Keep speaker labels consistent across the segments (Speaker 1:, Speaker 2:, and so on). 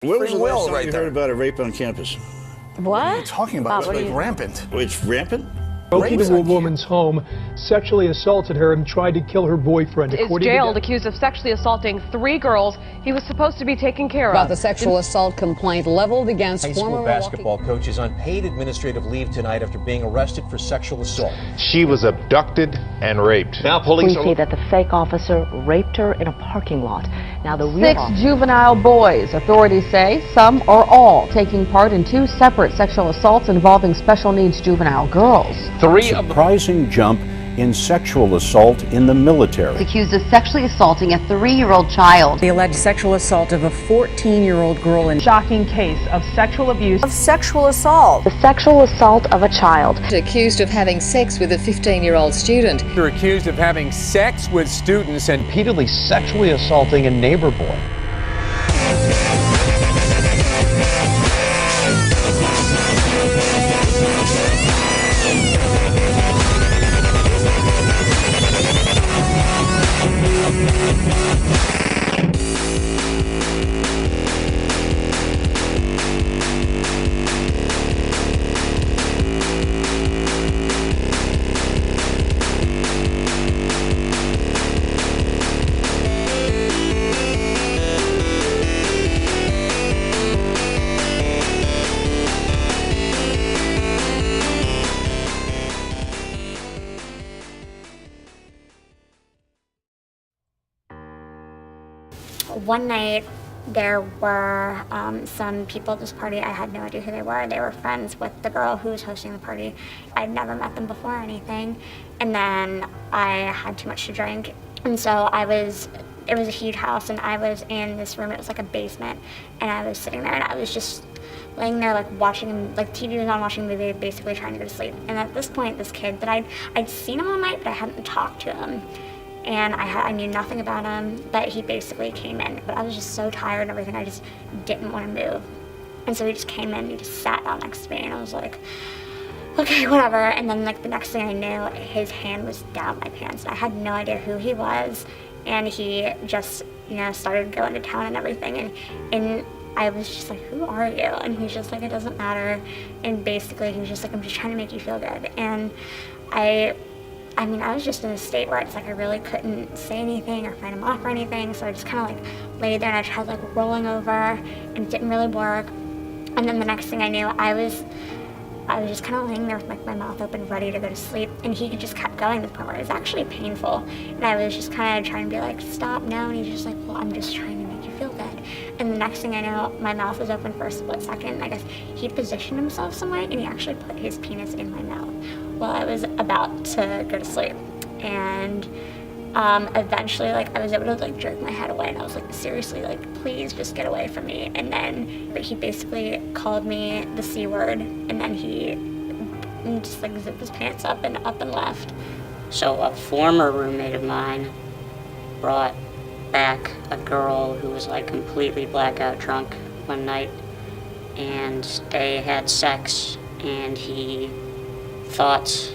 Speaker 1: What was the last time
Speaker 2: right
Speaker 1: you
Speaker 2: there.
Speaker 1: heard about a rape on campus?
Speaker 3: What?
Speaker 2: What are you talking about?
Speaker 3: Bob,
Speaker 2: It's like rampant.
Speaker 1: It's rampant?
Speaker 4: Broke into a woman's home, sexually assaulted her, and tried to kill her boyfriend.
Speaker 5: Is jailed accused of sexually assaulting 3 girls he was supposed to be taking care of.
Speaker 6: About the sexual assault complaint leveled against
Speaker 7: High
Speaker 6: former
Speaker 7: school basketball coach is on paid administrative leave tonight after being arrested for sexual assault.
Speaker 8: She was abducted and raped.
Speaker 7: Now police
Speaker 9: say that the fake officer raped her in a parking lot. Now the real
Speaker 5: 6 juvenile boys, authorities say, some or all taking part in 2 separate sexual assaults involving special needs juvenile girls.
Speaker 8: 3 of the
Speaker 10: Surprising jump in sexual assault in the military.
Speaker 9: accused of sexually assaulting a 3-year-old child.
Speaker 6: The alleged sexual assault of a 14-year-old girl in
Speaker 5: Shocking case of sexual abuse.
Speaker 6: of sexual assault.
Speaker 9: The sexual assault of a child.
Speaker 6: Accused of having sex with a 15-year-old student.
Speaker 2: They're accused of having sex with students and
Speaker 8: repeatedly sexually assaulting a neighbor boy.
Speaker 3: One night, there were some people at this party. I had no idea who they were. They were friends with the girl who was hosting the party. I'd never met them before or anything. And then I had too much to drink. And so it was a huge house, and I was in this room. It was like a basement. And I was sitting there, and I was just laying there, like watching, like TV was on, watching a movie, basically trying to go to sleep. And at this point, this kid that I'd seen him all night, but I hadn't talked to him. And I knew nothing about him, but he basically came in. But I was just so tired and everything, I just didn't want to move. And so he just came in, he just sat down next to me, and I was like, okay, whatever. And then like the next thing I knew, his hand was down my pants. I had no idea who he was, and he just, started going to town and everything. And I was just like, who are you? And he's just like, it doesn't matter. And basically he was just like, I'm just trying to make you feel good. And I was just in a state where it's like I really couldn't say anything or fight him off or anything, so I just kind of like laid there, and I tried like rolling over, and it didn't really work. And then the next thing I knew, I was just kind of laying there with like my mouth open, ready to go to sleep, and he just kept going to the point where it was actually painful. And I was just kind of trying to be like, stop now, and he's just like, well, I'm just trying to make you feel good. And the next thing I know, my mouth was open for a split second. I guess he positioned himself some way, and he actually put his penis in my mouth while I was about to go to sleep. And eventually, like, I was able to like jerk my head away, and I was like, seriously, like, please just get away from me. And then, but he basically called me the C word, and then he just like zipped his pants up and left.
Speaker 9: So a former roommate of mine brought back a girl who was like completely blackout drunk one night, and they had sex, and he thought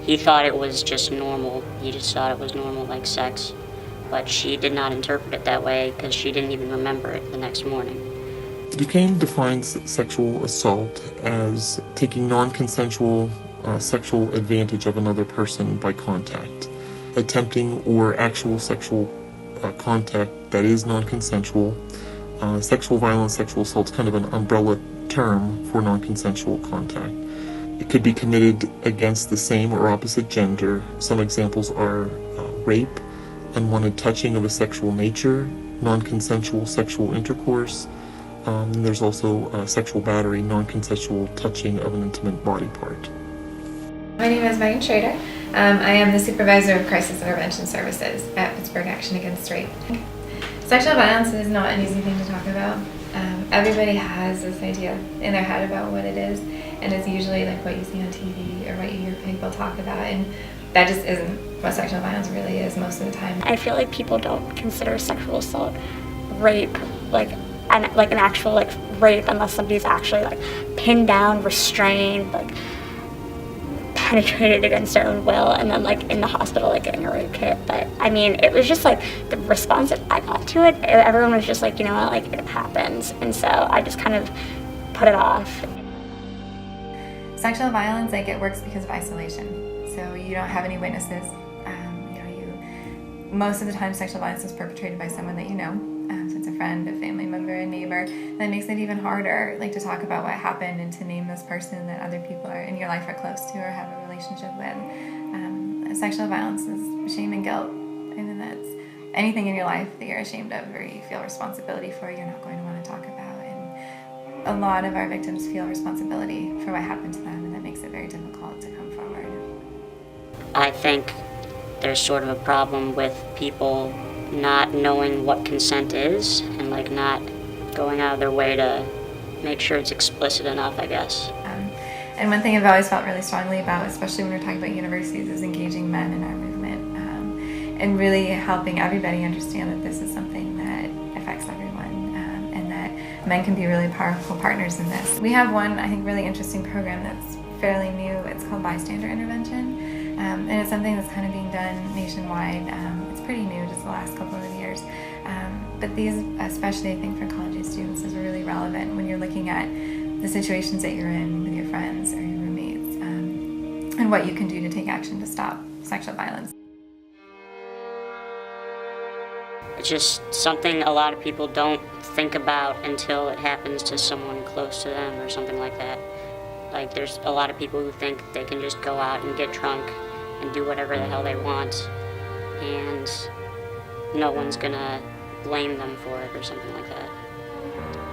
Speaker 9: it was just normal. He just thought it was normal, like sex. But she did not interpret it that way, because she didn't even remember it the next morning.
Speaker 11: Duquesne defines sexual assault as taking non-consensual sexual advantage of another person by contact. Attempting or actual sexual contact that is non-consensual. Sexual violence, sexual assault is kind of an umbrella term for non-consensual contact. It could be committed against the same or opposite gender. Some examples are rape, unwanted touching of a sexual nature, non-consensual sexual intercourse. And there's also sexual battery, non-consensual touching of an intimate body part.
Speaker 12: My name is Megan Schrader. I am the supervisor of crisis intervention services at Pittsburgh Action Against Rape. Sexual violence is not an easy thing to talk about. Everybody has this idea in their head about what it is, and it's usually like what you see on TV or what you hear people talk about, and that just isn't what sexual violence really is most of the time.
Speaker 3: I feel like people don't consider sexual assault rape like an actual like rape unless somebody's actually like pinned down, restrained, like kind of traded against their own will, and then like in the hospital like getting a rape kit. But I mean, it was just like the response that I got to it, everyone was just like, you know what, like it happens. And so I just kind of put it off.
Speaker 12: Sexual violence, like, it works because of isolation. So you don't have any witnesses. Most of the time sexual violence is perpetrated by someone that you know. So it's a friend, a family member, a neighbor. That makes it even harder, like, to talk about what happened and to name this person that other people are in your life are close to or have a relationship with. Sexual violence is shame and guilt. And that's anything in your life that you're ashamed of or you feel responsibility for, you're not going to want to talk about. And a lot of our victims feel responsibility for what happened to them, and that makes it very difficult to come forward.
Speaker 9: I think there's sort of a problem with people not knowing what consent is and like not going out of their way to make sure it's explicit enough, I guess.
Speaker 12: And one thing I've always felt really strongly about, especially when we're talking about universities, is engaging men in our movement and really helping everybody understand that this is something that affects everyone and that men can be really powerful partners in this. We have one, I think, really interesting program that's fairly new. It's called bystander intervention. And it's something that's kind of being done nationwide. It's pretty new, just the last couple of years. But these, especially I think for college students, is really relevant when you're looking at the situations that you're in with your friends or your roommates, and what you can do to take action to stop sexual violence.
Speaker 9: It's just something a lot of people don't think about until it happens to someone close to them or something like that. Like, there's a lot of people who think they can just go out and get drunk and do whatever the hell they want, and no one's gonna blame them for it or something like that.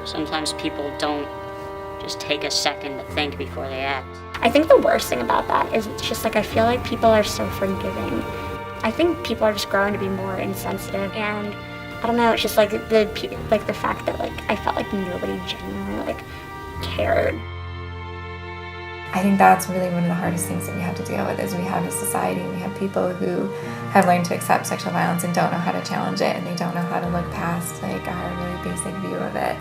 Speaker 9: Sometimes people don't just take a second to think before they act.
Speaker 3: I think the worst thing about that is it's just like I feel like people are so forgiving. I think people are just growing to be more insensitive, and I don't know, it's just like the fact that like I felt like nobody genuinely like cared.
Speaker 12: I think that's really one of the hardest things that we have to deal with. Is we have a society, we have people who have learned to accept sexual violence and don't know how to challenge it, and they don't know how to look past like our really basic view of it.